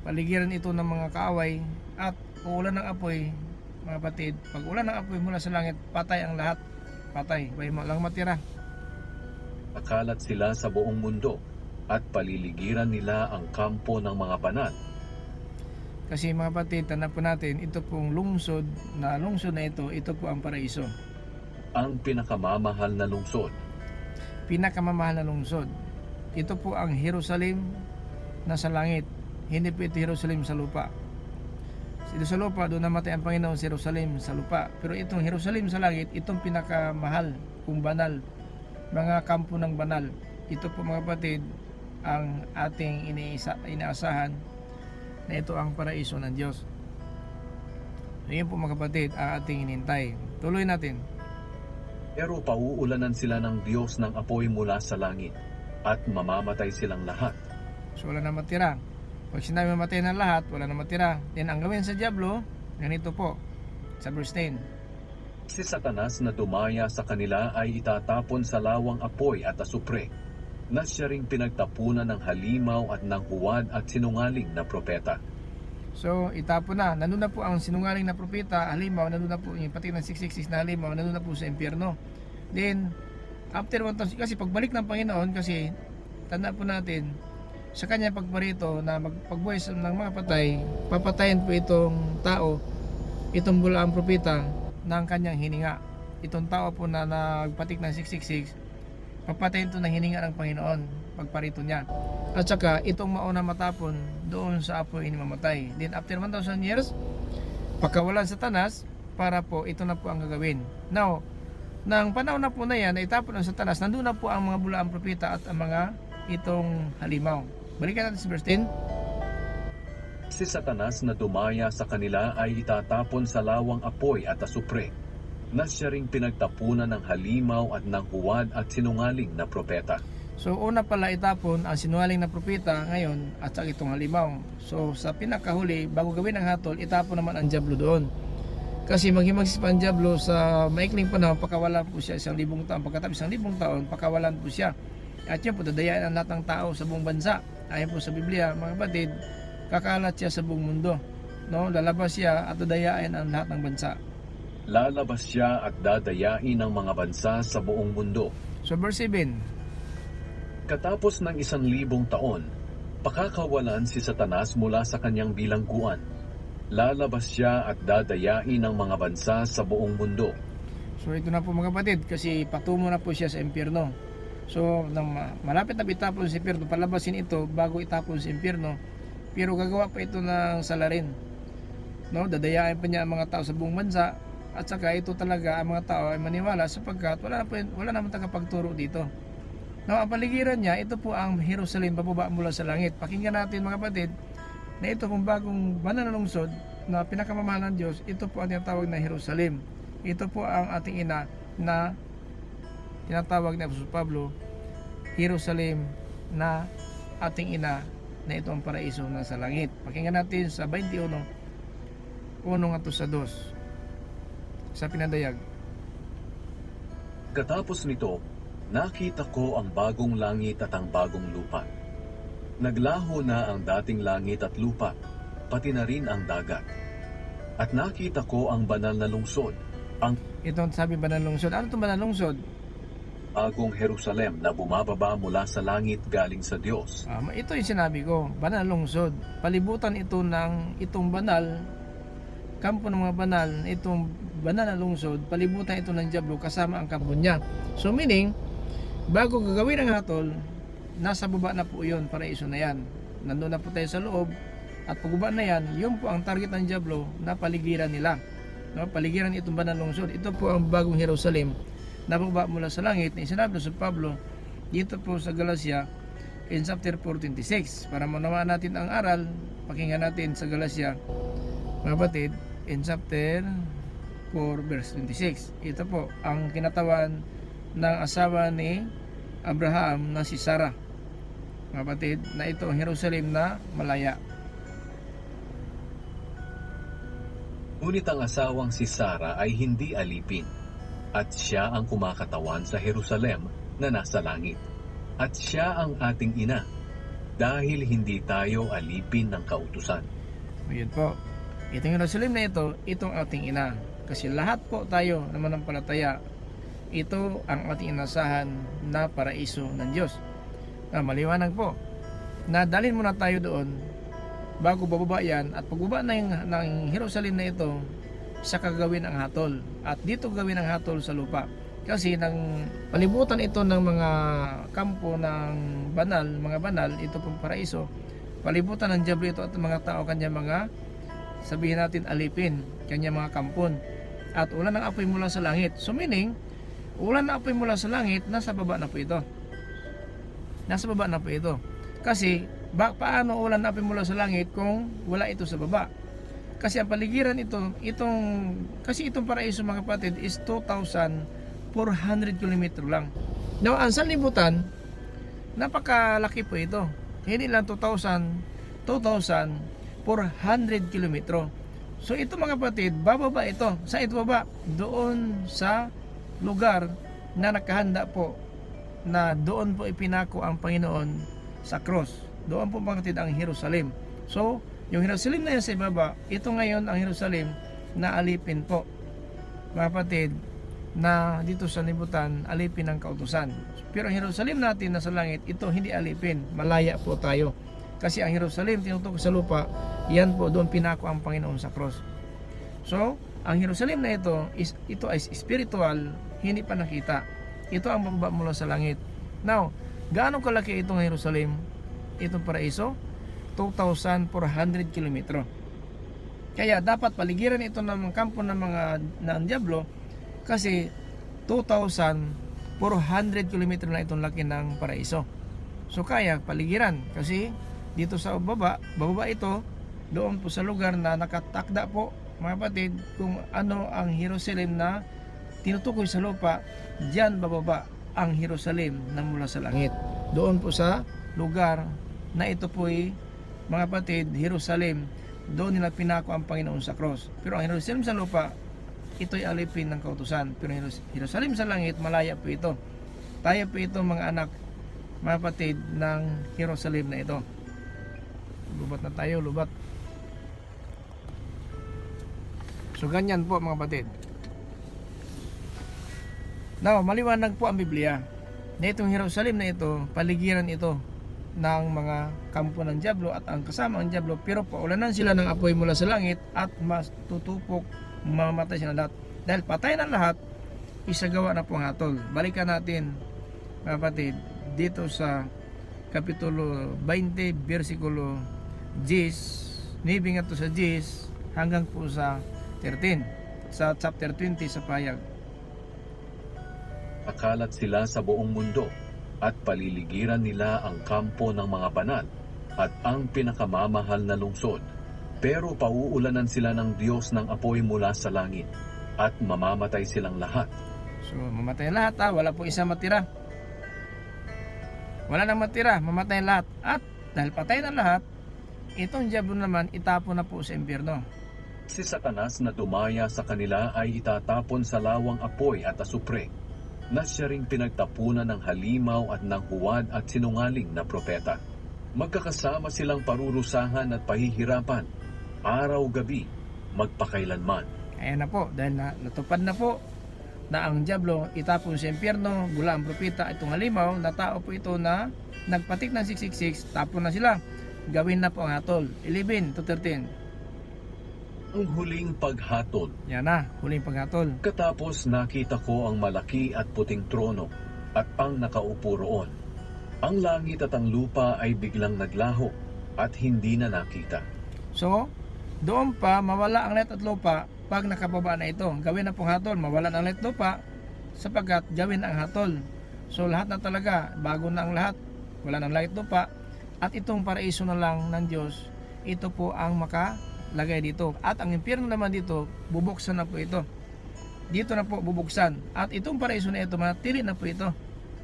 Paligiran ito ng mga kaaway at uulan ng apoy, mga kapatid. Pag ulan ng apoy mula sa langit, patay ang lahat. Patay, may lang matira. Nakalat sila sa buong mundo at paliligiran nila ang kampo ng mga banal. Kasi mga kapatid, tanda po natin, ito pong lungsod na ito po ang paraiso. Ang pinakamamahal na lungsod. Pinakamamahal na lungsod. Ito po ang Jerusalem na sa langit. Hindi po ito Jerusalem sa lupa. Dito sa lupa, doon namatay ang Panginoon sa Jerusalem sa lupa. Pero itong Jerusalem sa langit, itong pinakamahal kung banal. Mga kampo ng banal. Ito po mga kapatid, ang ating inaasahan na ito ang paraiso ng Diyos. So, yun po mga kapatid, ang ating inintay. Tuloy natin. Pero pauulanan sila ng Diyos ng apoy mula sa langit at mamamatay silang lahat. So wala na matira. Pag sinabi mamatay na lahat, wala na matira. Then ang gawin sa Diablo, ganito po, sa verse 10. Si Satanas na dumaya sa kanila ay itatapon sa lawang apoy at asupre, na siya ring pinagtapunan ng halimaw at ng huwad at sinungaling na propeta. So itapon na, nandun na po ang sinungaling na propeta, halimaw, nandun na po yung pati ng 666 na halimaw, nandun na po sa impyerno. Then, after 1,000, kasi pagbalik ng Panginoon, kasi tanda po natin, sa kanya pagparito na magpagbuhay ng mga patay, papatayin po itong tao, itong bulaang propeta ng kanyang hininga. Itong tao po na nagpatik ng 666, papatayin ito ng hininga ng Panginoon, pagparito niya. At saka itong mauna matapon doon sa apoy inimamatay. Then after 1,000 years, pagkawalan sa Satanas, para po ito na po ang gagawin. Now, nang panahon na po na yan, itapon ang Satanas, nandun na po ang mga bulaang propeta at ang mga itong halimaw. Balikan natin sa verse 10. Si Satanas na dumaya sa kanila ay itatapon sa lawang apoy at asupre, na siya ring pinagtapunan ng halimaw at ng huwad at sinungaling na propeta. So una pala itapon ang sinungaling na propeta ngayon at saka itong halimaw. So sa pinakahuli, bago gawin ang hatol, itapon naman ang Diablo doon. Kasi maghimagsip ang Diablo sa maikling panahon, pakawalan po siya 1,000 taon. Pagkatapos 1,000 taon, pakawalan po siya. At yun po, dadayain ang lahat ng tao sa buong bansa. Ayon po sa Biblia, mga kapatid, kakalat siya sa buong mundo. No? Lalabas siya at dadayain ang lahat ng bansa. Lalabas siya at dadayain ang mga bansa sa buong mundo. So verse 7. Katapos ng 1,000 taon, pakakawalan si Satanas mula sa kanyang bilangguan. Lalabas siya at dadayain ang mga bansa sa buong mundo. So ito na po mga kapatid, kasi patungo na po siya sa impyerno. So nang malapit na itapon sa impyerno, palabasin ito bago itapon sa impyerno. Pero gagawa pa ito ng salarin. No, dadayain pa niya ang mga tao sa buong bansa. At saka ito talaga ang mga tao ay maniwala sapagkat wala naman tagapagturo dito. Now, ang paligiran niya, ito po ang Jerusalem, bababa mula sa langit. Pakinggan natin mga kapatid, na ito pong bagong banal na lungsod na pinakamamahal ng Diyos, ito po ang tinatawag na Jerusalem. Ito po ang ating ina na tinatawag ni Apostol Pablo, Jerusalem na ating ina na ito ang paraiso na sa langit. Pakinggan natin sa 21, 1 at 2 sa pinadayag. Katapos nito, Nakita ko ang bagong langit at ang bagong lupa. Naglaho na ang dating langit at lupa, pati na rin ang dagat. At nakita ko ang banal na lungsod, ang Itong sabi banal lungsod. Ano itong banal lungsod? bagong Jerusalem na bumababa mula sa langit galing sa Diyos. Ito yung sinabi ko, banal lungsod. Palibutan ito ng itong banal, kampo ng mga banal, itong banal na lungsod, palibutan ito ng Diablo kasama ang kampo niya. So meaning, bago gagawin ang hatol, nasa baba na po yun, paraiso na yan. Nandun na po tayo sa loob, at pagbaba na yan, yun po ang target ng Diablo na paligiran nila. No? Paligiran itong banal lungsod. Ito po ang bagong Jerusalem na baba mula sa langit na sinabi sa Pablo dito po sa Galacia in chapter 4:26. Para manawaan natin ang aral, pakinggan natin sa Galacia, mga kapatid, in chapter 4 verse 26. Ito po ang kinatawan ng asawa ni Abraham na si Sarah, mga kapatid, na ito ang Jerusalem na malaya. Ngunit ang asawang si Sara ay hindi alipin, at siya ang kumakatawan sa Jerusalem na nasa langit. At siya ang ating ina, dahil hindi tayo alipin ng kautusan. Ayun po. Itong Jerusalem na ito, itong ating ina. Kasi lahat po tayo na manampalataya, ito ang ating inasahan na paraiso ng Diyos. Maliwanag po na dalhin muna tayo doon bago bababa yan, at pagbaba na ng Jerusalem na ito, sa kagawin ang hatol, at dito gawin ang hatol sa lupa. Kasi nang palibutan ito ng mga kampo ng banal, mga banal, ito pong paraiso, palibutan ng Diablo ito at mga tao kanya mga, sabihin natin, alipin, kanya mga kampon, at ulan ng apoy mula sa langit. So meaning, ulan ng apoy mula sa langit, nasa baba na po ito. Nasa baba na po ito. Kasi paano ulan ng apoy mula sa langit kung wala ito sa baba? Kasi ang paligiran kasi itong paraiso, mga kapatid, is 2,400 km lang. Now, ang sanlibutan, napakalaki po ito. Hindi lang 2,400 km. So ito, mga kapatid, bababa ito. Saan ito baba? Doon sa lugar na nakahanda po, na doon po ipinako ang Panginoon sa cross. Doon po, mga kapatid, ang Jerusalem. So yung Jerusalem na yan sa ibaba, ito ngayon ang Jerusalem na alipin po, mga kapatid, na dito sa libutan, alipin ng kautusan. Pero ang Jerusalem natin na sa langit, ito hindi alipin, malaya po tayo. Kasi ang Jerusalem tinutukoy sa lupa, yan po, doon pinako ang Panginoon sa cross. So ang Jerusalem na ito ay spiritual, hindi pa nakita. Ito ang bababa mula sa langit. Now, gaano kalaki itong Jerusalem, itong paraiso? 2,400 km. Kaya dapat paligiran ito ng kampo ng Diablo, kasi 2,400 km na itong laki ng paraiso. So kaya paligiran, kasi dito sa bababa ito, doon po sa lugar na nakatakda po, mga kapatid, kung ano ang Jerusalem na tinutukoy sa lupa, diyan bababa ang Jerusalem na mula sa langit. Doon po sa lugar na ito po ay, mga kapatid, Jerusalem, doon nila pinako ang Panginoon sa cross. Pero ang Jerusalem sa lupa, ito'y alipin ng kautusan. Pero ang Jerusalem sa langit, malaya po ito. Tayo po ito, mga anak, mga kapatid, ng Jerusalem na ito. Lubat na tayo, lubat. So ganyan po, mga kapatid. Now, maliwanag po ang Biblia na itong Jerusalem na ito, paligiran ito ng mga kampo ng Diablo at ang kasama ng Diablo, pero paulanan sila ng apoy mula sa langit at mas tutupok, mamamatay sila lahat. Dahil patay na lahat, isagawa na po ang hatol. Balikan natin, mga kapatid, dito sa kapitulo 20, versikulo 10, 9 nga to sa 10 hanggang po sa 13, sa chapter 20 sa payag. Akalat sila sa buong mundo, at paliligiran nila ang kampo ng mga banal at ang pinakamamahal na lungsod. Pero pauulanan sila ng Diyos ng apoy mula sa langit, at mamamatay silang lahat. So mamatay lahat, wala po isa matira. Wala nang matira, mamatay lahat. At dahil patay na lahat, itong Diablo naman itapon na po sa impyerno. Si Satanas na dumaya sa kanila ay itatapon sa lawang apoy at asupre. na siya ring pinagtapunan ng halimaw at ng huwad at sinungaling na propeta. Magkakasama silang parurusahan at pahihirapan, araw-gabi, magpakailanman. Ayan na po, dahil natupad na po na ang diablo itapon sa impyerno, mula ang propeta itong halimaw na tao po ito na nagpatik ng 666, tapon na sila. Gawin na po ang hatol. 11 to 13. Ang huling paghatol. Yan na, huling paghatol. Katapos nakita ko ang malaki at puting trono at ang nakaupo roon. Ang langit at ang lupa ay biglang naglaho at hindi na nakita. So, doon pa mawala ang langit at lupa pag nakababa na ito. Gawin na pong hatol, mawala ang langit at lupa sapagkat gawin na ang hatol. So lahat na talaga, bago na ang lahat, wala nang langit at lupa, at itong paraiso na lang ng Diyos, ito po ang makalagay dito. At ang impyerno naman dito, bubuksan na po ito. Dito na po bubuksan. At itong paraiso na ito, manatili na po ito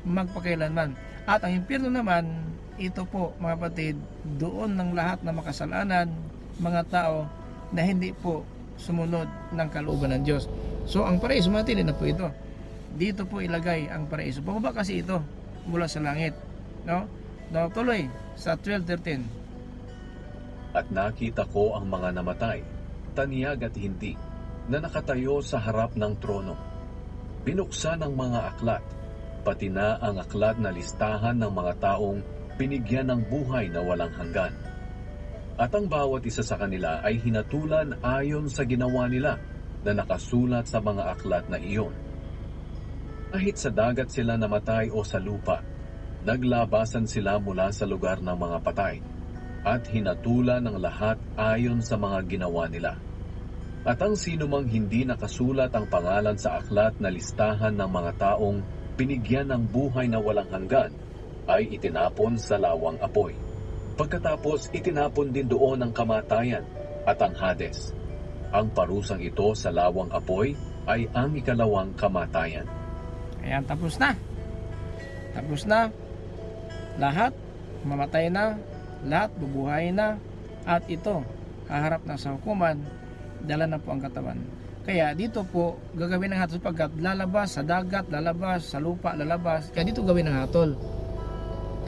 magpakailanman. At ang impyerno naman, ito po mga kapatid, doon ng lahat na makasalanan, mga tao na hindi po sumunod ng kalooban ng Diyos. So ang paraiso manatili na po ito. Dito po ilagay ang paraiso. Pababa kasi ito mula sa langit. No? No, tuloy sa 12:13. At nakita ko ang mga namatay, taniyag at hindi, na nakatayo sa harap ng trono. Binuksan ang mga aklat, pati na ang aklat na listahan ng mga taong binigyan ng buhay na walang hanggan. At ang bawat isa sa kanila ay hinatulan ayon sa ginawa nila na nakasulat sa mga aklat na iyon. Kahit sa dagat sila namatay o sa lupa, naglabasan sila mula sa lugar ng mga patay at hinatulan ng lahat ayon sa mga ginawa nila. At ang sinumang hindi nakasulat ang pangalan sa aklat na listahan ng mga taong binigyan ng buhay na walang hanggan ay itinapon sa lawang apoy. Pagkatapos itinapon din doon ang kamatayan at ang Hades. Ang parusang ito sa lawang apoy ay ang ikalawang kamatayan. Ayan, tapos na. Tapos na. Lahat mamatay na, lahat bubuhay na, at ito haharap na sa hukuman, dala na po ang katawan. Kaya dito po gagawin ng hatol sapagkat lalabas sa dagat, lalabas sa lupa, lalabas. Kaya dito gawin ng hatol.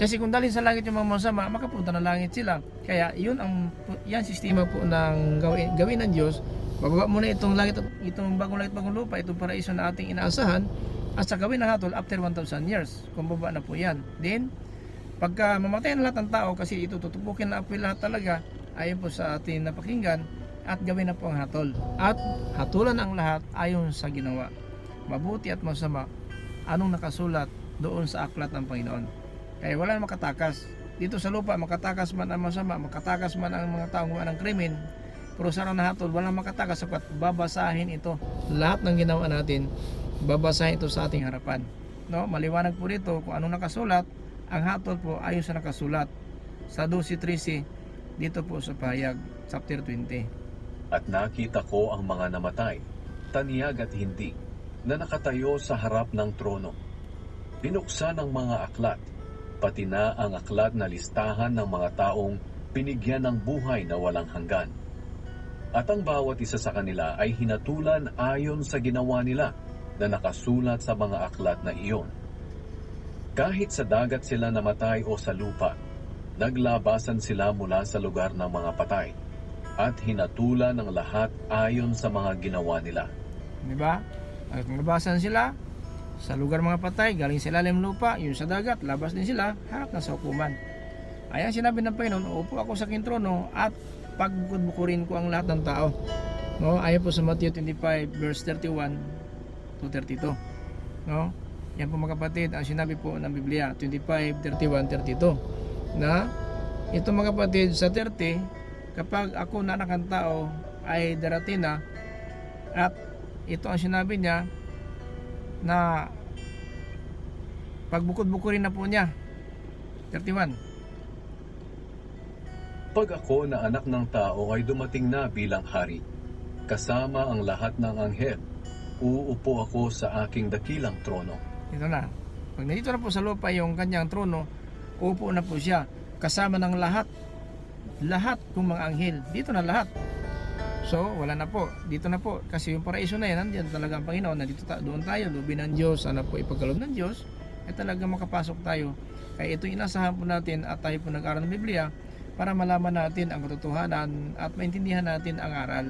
Kasi kung dalhin sa langit yung mga masama, makapunta na langit sila. Kaya yun ang yan sistema po ng gawin ng Diyos. Bababa muna itong langit, itong bagong langit, bagong lupa, itong paraiso na ating inaasahan, at sa gawin ng hatol after 1,000 years. Kung baba na po yan. Then, pagka mamatay na lahat ng tao, kasi ito tutupukin na po lahat talaga, ayon po sa ating napakinggan, at gawin na po ang hatol. At hatulan ang lahat ayon sa ginawa. Mabuti at masama, anong nakasulat doon sa aklat ng Panginoon. Kaya wala na makatakas. Dito sa lupa, makatakas man ang masama, makatakas man ang mga taong gumawa ng krimen, pero sa araw na hatol, walang makatakas sapagkat babasahin ito. Lahat ng ginawa natin, babasahin ito sa ating harapan. No? Maliwanag po dito kung anong nakasulat. Ang hatol po ayon sa nakasulat sa 12:13 dito po sa Pahayag chapter 20. At nakita ko ang mga namatay, taniyag at hindi, na nakatayo sa harap ng trono. Binuksan ang mga aklat, pati na ang aklat na listahan ng mga taong binigyan ng buhay na walang hanggan. At ang bawat isa sa kanila ay hinatulan ayon sa ginawa nila na nakasulat sa mga aklat na iyon. Kahit sa dagat sila namatay o sa lupa, naglabasan sila mula sa lugar ng mga patay at hinatulan ng lahat ayon sa mga ginawa nila. Diba? At naglabasan sila sa lugar mga patay, galing sa ilalim lupa, yun sa dagat, labas din sila, harap na sa hukuman. Ayan sinabi ng Panginoon, uupo ako sa aking trono at pagbukurin ko ang lahat ng tao. No? Ayon po sa Matthew 25 verse 31 to 32. No? Yan po mga kapatid, ang sinabi po ng Biblia, 25, 31, 32. Na ito mga kapatid, sa 30, kapag ako na anak ng tao ay darating na, at ito ang sinabi niya, na pagbukod-bukurin na po niya. 31. Pag ako na anak ng tao ay dumating na bilang hari, kasama ang lahat ng anghel, uupo ako sa aking dakilang trono. Ito na. Pag nandito na po sa lupa yung kanyang trono, upo na po siya kasama ng lahat ng mga anghel. Dito na lahat. So wala na po, dito na po, kasi yung paraiso na yan, nandiyan talaga ang Panginoon, doon tayo, lubin ng Diyos, sana po ipagkaloob ng Diyos, ay talaga makapasok tayo. Kaya ito inasahan po natin at tayo po nag-aral ng Biblia para malaman natin ang katotohanan at maintindihan natin ang aral.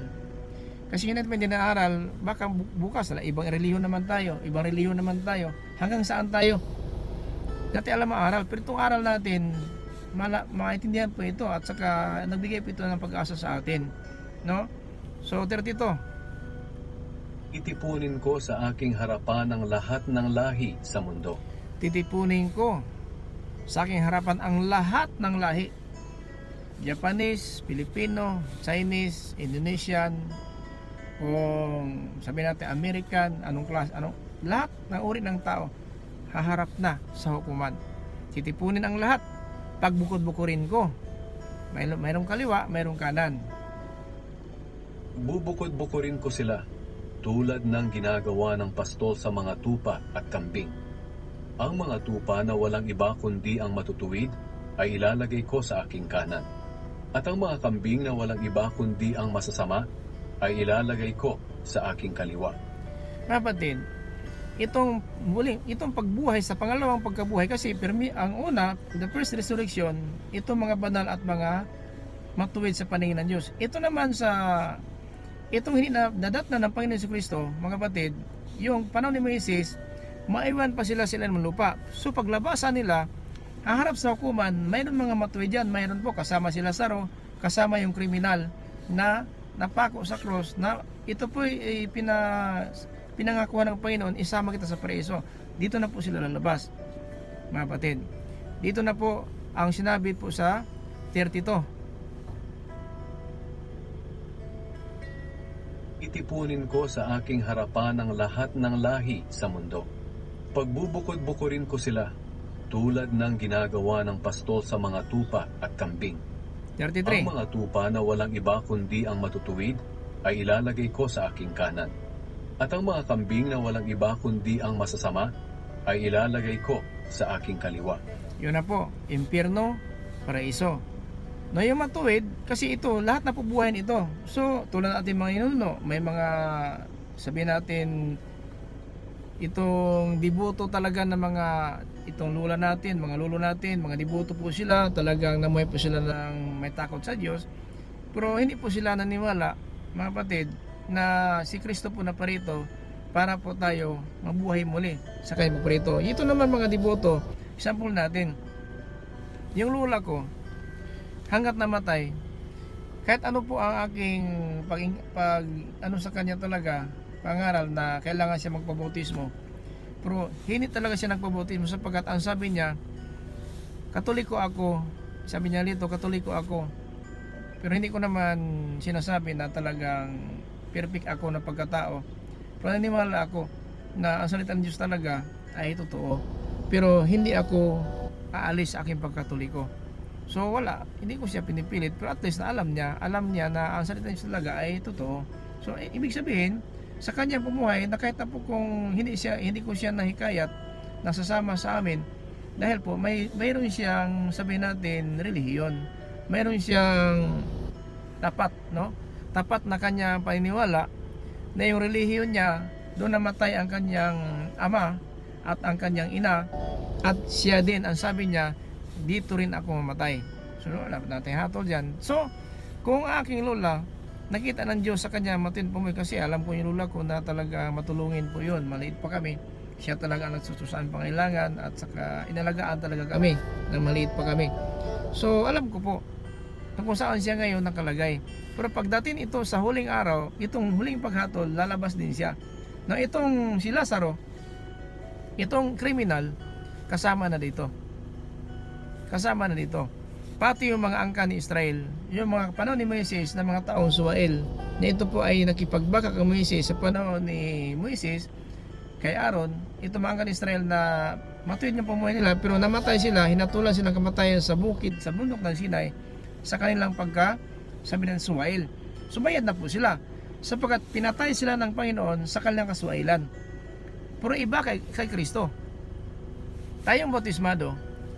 Kasi yun natin maintindihan ang aral, baka bukas ibang relihiyon naman tayo, hanggang saan tayo? Dati alam ang aral, pero itong aral natin, maintindihan po ito at saka nagbigay po ito ng pag-asa sa atin, no? So 32, Itipunin ko sa aking harapan ang lahat ng lahi sa mundo. titipunin ko sa aking harapan ang lahat ng lahi, Japanese, Filipino, Chinese, Indonesian, kung sabihin natin American, anong class, lahat ng uri ng tao haharap na sa hukuman. Titipunin ang lahat, pagbukod-bukurin ko, mayroong kaliwa, mayroong kanan. Bubukod-bukurin ko sila tulad ng ginagawa ng pastol sa mga tupa at kambing. Ang mga tupa na walang iba kundi ang matutuwid ay ilalagay ko sa aking kanan. At ang mga kambing na walang iba kundi ang masasama ay ilalagay ko sa aking kaliwa. Kapatid, itong pagbuhay sa pangalawang pagkabuhay, kasi ang una, the first resurrection, itong mga banal at mga matuwid sa paningin ng Diyos. Ito naman itong hindi na nadatna ng Panginoon Jesucristo, mga kapatid, yung panahon ni Moises, maiwan pa sila ng lupa. So paglabasan nila, haharap sa hukuman, mayroon mga matuwid dyan, mayroon po kasama sila Lazaro, kasama yung kriminal na napako sa cross, na ito po ay pinangakuhan ng Panginoon, isama kita sa paraiso. Dito na po sila lalabas, mga kapatid. Dito na po ang sinabi po sa 32. Itipunin ko sa aking harapan ang lahat ng lahi sa mundo. Pagbubukod-bukurin ko sila tulad ng ginagawa ng pastol sa mga tupa at kambing. 33. Ang mga tupa na walang iba kundi ang matutuwid ay ilalagay ko sa aking kanan. At ang mga kambing na walang iba kundi ang masasama ay ilalagay ko sa aking kaliwa. Yun na po, impyerno, paraiso. No, yung matuwid, kasi ito, lahat na pubuhayin ito. So, tulad natin mga inuno, may mga, sabihin natin, itong dibuto talaga ng mga, itong lula natin, mga lolo natin, mga dibuto po sila, talagang namuhay po sila ng may takot sa Diyos. Pero hindi po sila naniwala, mga kapatid, na si Kristo po na parito para po tayo mabuhay muli sa kanyang parito. Ito naman mga diboto, example natin, yung lula ko, hanggat namatay, kahit ano po ang aking ano sa kanya talaga, pangaral na kailangan siya magpabautismo, pero hindi talaga siya nagpabautismo sapagkat ang sabi niya, Katoliko ako, sabi niya dito, Katoliko ako, pero hindi ko naman sinasabi na talagang perfect ako na pagkatao. Pero naniniwala ako na ang salita ng Diyos talaga ay totoo, pero hindi ako aalis sa aking pagkatoliko. So wala, hindi ko siya pinipilit, pero at least na alam niya na ang salita ng Diyos talaga ay totoo. So ibig sabihin, sa kanyang pumuhay, na kahit na po kung hindi ko siya nahikayat na sasama sa amin, dahil po mayroon siyang, sabihin natin, relihiyon, mayroon siyang tapat, no? Tapat na kanyang paniniwala na yung relihiyon niya, doon namatay ang kanyang ama at ang kanyang ina, at siya din ang sabi niya, dito rin ako mamatay. So wala natin hatol dyan. So kung aking lola, nakita ng Diyos sa kanya matin po mo, kasi alam ko yung lola ko na talaga matulungin po yun, maliit pa kami, siya talaga ang nagsususan pangailangan at saka inalagaan talaga kami na maliit pa kami. So alam ko po kung saan siya ngayon nakalagay. Pero pagdating ito sa huling araw, itong huling paghatol, lalabas din siya. Na itong si Lazaro, itong kriminal, kasama na dito. Kasama na dito. Pati yung mga angka ni Israel, yung mga panahon ni Moises na mga taong Suwael, na ito po ay nakipagbaka kay Moises sa panahon ni Moises kay Aaron. Ito mga angka ni Israel na matuwid yung pamuhay nila, pero namatay sila, hinatulan silang kamatayan sa bukid, sa bundok ng Sinai, sa kanilang sabi ng Suwael. Sumayad na po sila sapagkat pinatay sila ng Panginoon sa kanilang kasuwailan. Pero iba kay Kristo. Tayong bautismado,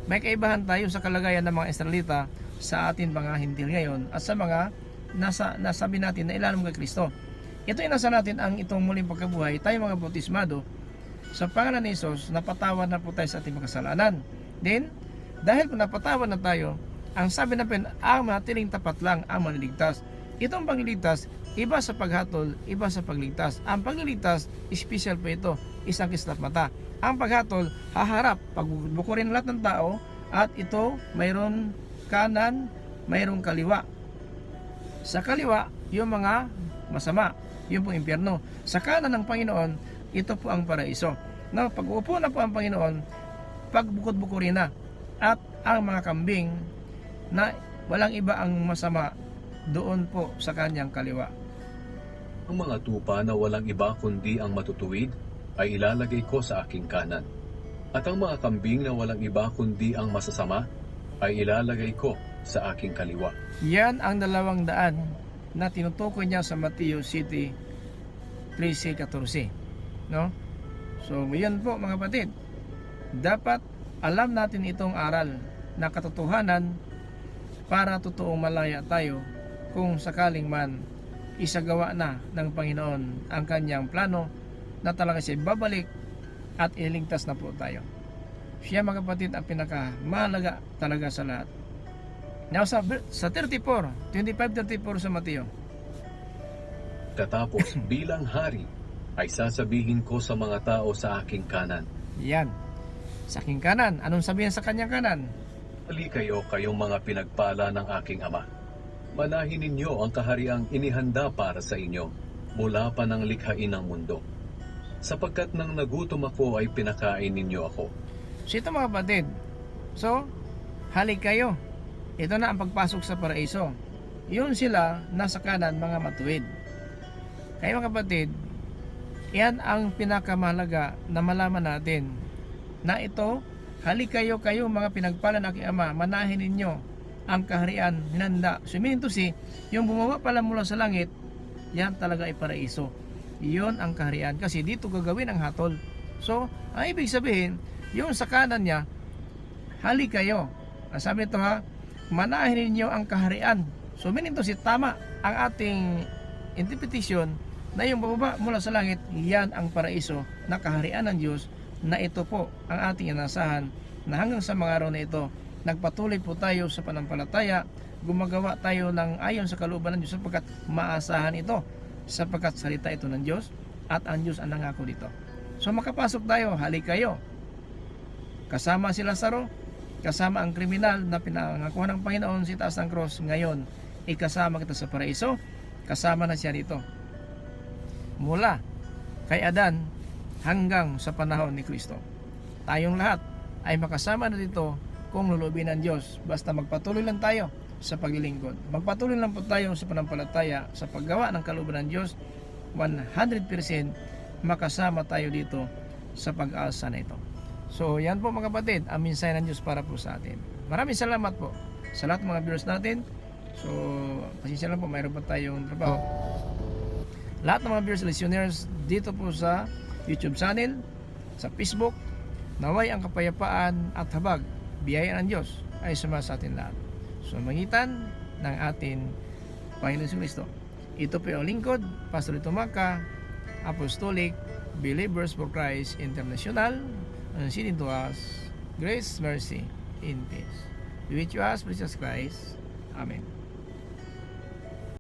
may kaibahan tayo sa kalagayan ng mga Israelita sa atin mga Hintil ngayon at sa mga nasabi natin na ilalim kay Kristo. Ito inasa natin ang itong muling pagkabuhay, tayo mga bautismado, sa pangalan ni Jesus, napatawad na po tayo sa ating mga kasalanan. Then, dahil po napatawad na tayo, ang sabi natin, ang manatiling tapat lang ang maniligtas. Itong pagliligtas, iba sa paghatol, iba sa pagligtas. Ang pagliligtas, special po ito, isang kislap mata. Ang paghatol, haharap, pagbukurin lahat ng tao, at ito, mayroon kanan, mayroong kaliwa. Sa kaliwa, yung mga masama, yung pong impyerno. Sa kanan ng Panginoon, ito po ang paraiso. Now, pag uupo na po ang Panginoon, pagbukod-bukurin na. At ang mga kambing na walang iba ang masama doon po sa kanyang kaliwa. Ang mga tupa na walang iba kundi ang matutuwid ay ilalagay ko sa aking kanan. At ang mga kambing na walang iba kundi ang masasama ay ilalagay ko sa aking kaliwa. Yan ang 200 na tinutukoy niya sa Mateo City 13:14. No? So, yan po mga kapatid. Dapat alam natin itong aral na katotohanan para totoong malaya tayo kung sakaling man isagawa na ng Panginoon ang kanyang plano na talaga siya babalik at iligtas na po tayo. Siya mga kapatid ang pinakamahalaga talaga sa lahat. Now sa 25:34 sa Mateo. Katapos bilang hari ay sasabihin ko sa mga tao sa aking kanan, Yan. Sa aking kanan. Anong sabihin sa kanyang kanan? "Hali kayo, kayong mga pinagpala ng aking ama. Manahin ninyo ang kahariang inihanda para sa inyo mula pa ng likhain ng mundo. Sapagkat nang nagutom ako ay pinakain ninyo ako. So ito mga kapatid. So, halik kayo. Ito na ang pagpasok sa paraiso. Yun sila nasa kanan mga matuwid. Kaya mga kapatid, yan ang pinakamahalaga na malaman natin na ito, halik kayo mga pinagpala ng aking ama, manahin ninyo ang kaharian hinanda. So meaning to say, yung bumaba pala mula sa langit, yan talaga ay paraiso. Yun ang kaharian kasi dito gagawin ang hatol. So, ang ibig sabihin, yung sa kanan niya, halik kayo. Ang sabi nito ha, manahin ninyo ang kaharian. So meaning to say, tama ang ating interpretation na yung bababa mula sa langit, yan ang paraiso na kaharian ng Diyos, na ito po ang ating inasahan na hanggang sa mga araw na ito, nagpatuloy po tayo sa panampalataya, gumagawa tayo ng ayon sa kalooban ng Diyos sapagkat maasahan ito, sapagkat salita ito ng Diyos at ang Diyos ang nangako dito. So makapasok tayo, halik kayo. Kasama si Lazaro, kasama ang kriminal na pinangakuha ng Panginoon sa taas ng cross, ngayon ikasama kita sa paraiso, kasama na siya dito. Mula kay Adan hanggang sa panahon ni Kristo. Tayong lahat ay makasama na dito kung lulubin ng Diyos. Basta magpatuloy lang tayo sa paglilingkod. Magpatuloy lang po tayo sa panampalataya sa paggawa ng kalooban ng Diyos. 100% makasama tayo dito sa pag-asa na ito. So yan po mga kapatid, ang mensahe ng Diyos para po sa atin. Maraming salamat po sa lahat ng mga viewers natin. So pasensya lang po, mayroon pa tayong trabaho. Lahat ng mga viewers listeners dito po sa YouTube channel, sa Facebook, naway ang kapayapaan at habag, biyaya ng Diyos ay sumasa sa atin lahat. So magitan ng atin Panginoon Kristo. Ito po yung lingkod, Pastor Lito Maca, Apostolic Believers for Christ International, and sending to us grace, mercy, in peace. Be with you as precious Christ. Amen.